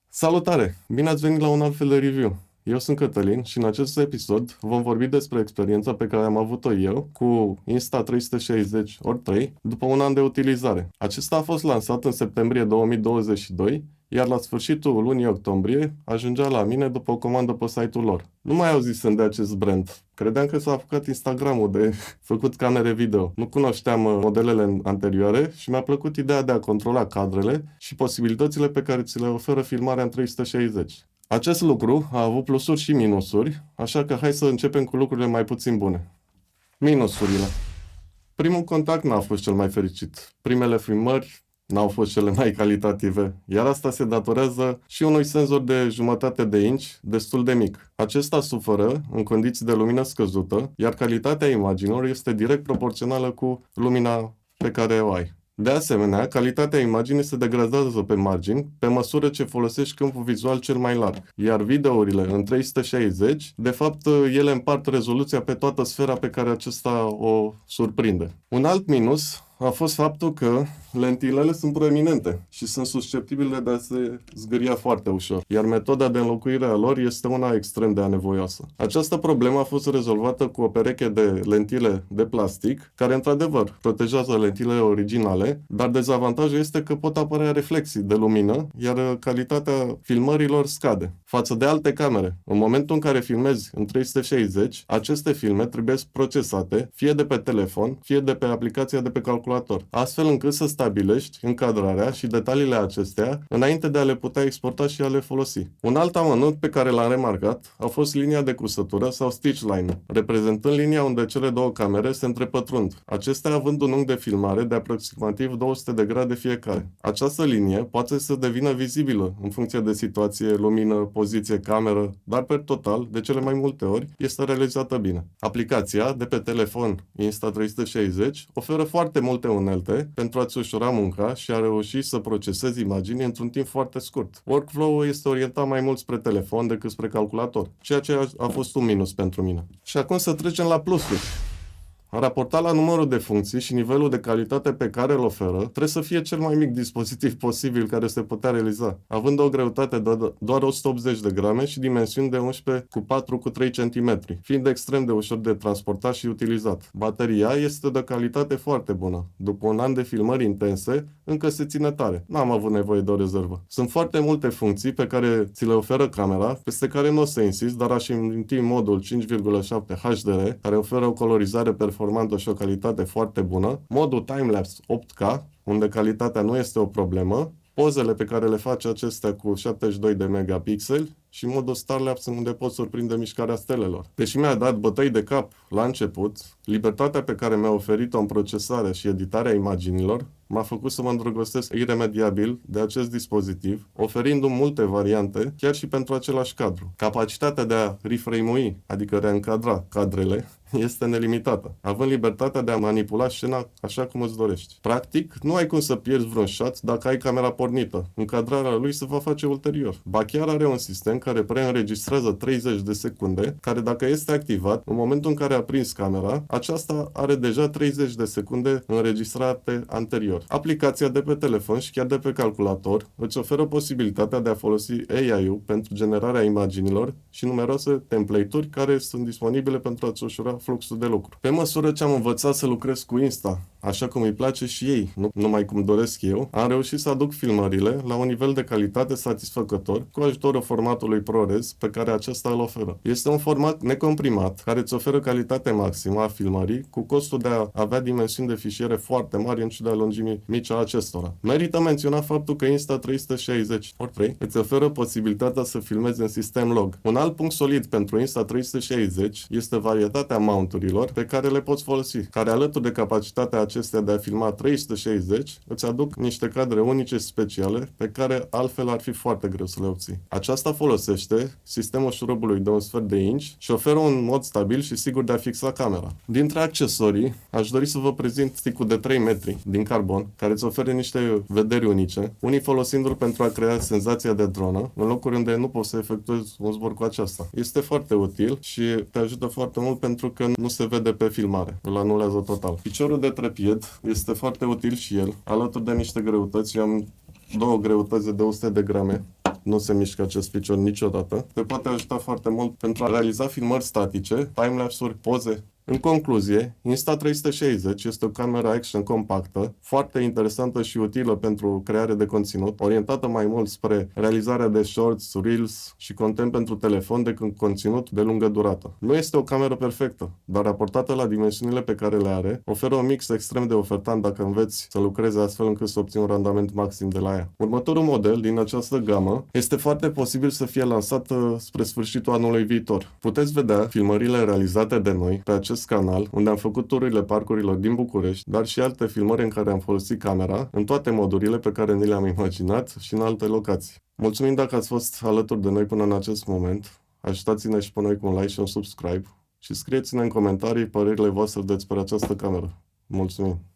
Salutare! Bine ați venit la un alt fel de review. Eu sunt Cătălin și în acest episod vom vorbi despre experiența pe care am avut-o eu cu Insta360x3 după un an de utilizare. Acesta a fost lansat în septembrie 2022, iar la sfârșitul lunii octombrie ajungea la mine după o comandă pe site-ul lor. Nu mai auzisem de acest brand. Credeam că s-a apucat Instagram-ul de făcut camere video. Nu cunoșteam modelele anterioare și mi-a plăcut ideea de a controla cadrele și posibilitățile pe care ți le oferă filmarea în 360. Acest lucru a avut plusuri și minusuri, așa că hai să începem cu lucrurile mai puțin bune. Minusurile. Primul contact n-a fost cel mai fericit. Primele filmări n-au fost cele mai calitative, iar asta se datorează și unui senzor de jumătate de inch destul de mic. Acesta suferă în condiții de lumină scăzută, iar calitatea imaginilor este direct proporțională cu lumina pe care o ai. De asemenea, calitatea imaginii se degradează pe margini pe măsură ce folosești câmpul vizual cel mai larg, iar videourile în 360, de fapt, ele împart rezoluția pe toată sfera pe care acesta o surprinde. Un alt minus a fost faptul că lentilele sunt proeminente și sunt susceptibile de a se zgâria foarte ușor, iar metoda de înlocuire a lor este una extrem de anevoioasă. Această problemă a fost rezolvată cu o pereche de lentile de plastic, care într-adevăr protejează lentilele originale, dar dezavantajul este că pot apărea reflexii de lumină, iar calitatea filmărilor scade. Față de alte camere, în momentul în care filmezi în 360, aceste filme trebuie procesate fie de pe telefon, fie de pe aplicația de pe calculator, astfel încât să stabilești încadrarea și detaliile acestea înainte de a le putea exporta și a le folosi. Un alt amănunt pe care l-am remarcat a fost linia de cusătură sau stitch line, reprezentând linia unde cele două camere se întrepătrund, acestea având un unghi de filmare de aproximativ 200 de grade fiecare. Această linie poate să devină vizibilă în funcție de situație, lumină, poziție, cameră, dar per total, de cele mai multe ori, este realizată bine. Aplicația de pe telefon Insta360 oferă foarte multe unelte pentru a-ți ușura munca și a reuși să procesezi imagini într-un timp foarte scurt. Workflow-ul este orientat mai mult spre telefon decât spre calculator, ceea ce a fost un minus pentru mine. Și acum să trecem la plusuri. Raportat la numărul de funcții și nivelul de calitate pe care îl oferă, trebuie să fie cel mai mic dispozitiv posibil care se putea realiza, având o greutate de doar 180 de grame și dimensiuni de 11 cu 4 cu 3 cm, fiind extrem de ușor de transportat și utilizat. Bateria este de calitate foarte bună. După un an de filmări intense, încă se ține tare. N-am avut nevoie de o rezervă. Sunt foarte multe funcții pe care ți le oferă camera, peste care nu o să insist, dar aș aminti modul 5,7 HDR, care oferă o colorizare performantă și o calitate foarte bună, modul timelapse 8K, unde calitatea nu este o problemă, pozele pe care le face acestea cu 72 de megapixeli și modul Starlapse unde poți surprinde mișcarea stelelor. Deși mi-a dat bătăi de cap la început, libertatea pe care mi-a oferit-o în procesarea și editarea imaginilor m-a făcut să mă îndrăgostesc iremediabil de acest dispozitiv, oferindu-mi multe variante, chiar și pentru același cadru. Capacitatea de a reframe-ui, adică reîncadra cadrele, este nelimitată, având libertatea de a manipula scena așa cum îți dorești. Practic, nu ai cum să pierzi vreun shot dacă ai camera pornită. Încadrarea lui se va face ulterior. Ba chiar are un sistem care preînregistrează 30 de secunde, care dacă este activat, în momentul în care a prins camera, aceasta are deja 30 de secunde înregistrate anterior. Aplicația de pe telefon și chiar de pe calculator îți oferă posibilitatea de a folosi AI-ul pentru generarea imaginilor și numeroase template-uri care sunt disponibile pentru a-ți ușura fluxul de lucru. Pe măsură ce am învățat să lucrez cu Insta, așa cum îi place și ei, nu numai cum doresc eu, am reușit să aduc filmările la un nivel de calitate satisfăcător cu ajutorul formatului ProRes pe care acesta îl oferă. Este un format necomprimat care îți oferă calitate maximă a filmării cu costul de a avea dimensiuni de fișiere foarte mari în ciuda lungimii mici a acestora. Merită menționat faptul că Insta360x3 îți oferă posibilitatea să filmezi în sistem log. Un alt punct solid pentru Insta360 este varietatea mounturilor pe care le poți folosi, care alături de capacitatea acestea de a filma 360 îți aduc niște cadre unice și speciale pe care altfel ar fi foarte greu să le obții. Aceasta folosește sistemul șurubului de un sfert de inch și oferă un mod stabil și sigur de a fixa camera. Dintre accesorii, aș dori să vă prezint stick-ul de 3 metri din carbon, care îți oferă niște vederi unice, unii folosindu-l pentru a crea senzația de dronă, în locuri unde nu poți să efectuezi un zbor cu aceasta. Este foarte util și te ajută foarte mult pentru că nu se vede pe filmare, îl anulează total. Piciorul de trepied este foarte util și el, alături de niște greutăți. Eu am două greutăți de 200 de grame nu se mișcă acest picior niciodată. Te poate ajuta foarte mult pentru a realiza filmări statice, timelapse-uri, poze. În concluzie, Insta360 este o cameră action compactă, foarte interesantă și utilă pentru creare de conținut, orientată mai mult spre realizarea de shorts, reels și content pentru telefon decât conținut de lungă durată. Nu este o cameră perfectă, dar raportată la dimensiunile pe care le are, oferă un mix extrem de ofertant dacă înveți să lucrezi astfel încât să obții un randament maxim de la ea. Următorul model din această gamă este foarte posibil să fie lansat spre sfârșitul anului viitor. Puteți vedea filmările realizate de noi pe acest canal, unde am făcut tururile parcurilor din București, dar și alte filmări în care am folosit camera, în toate modurile pe care ni le-am imaginat și în alte locații. Mulțumim dacă ați fost alături de noi până în acest moment. Ajutați-ne și pe noi cu un like și un subscribe și scrieți-ne în comentarii părerile voastre despre această cameră. Mulțumim!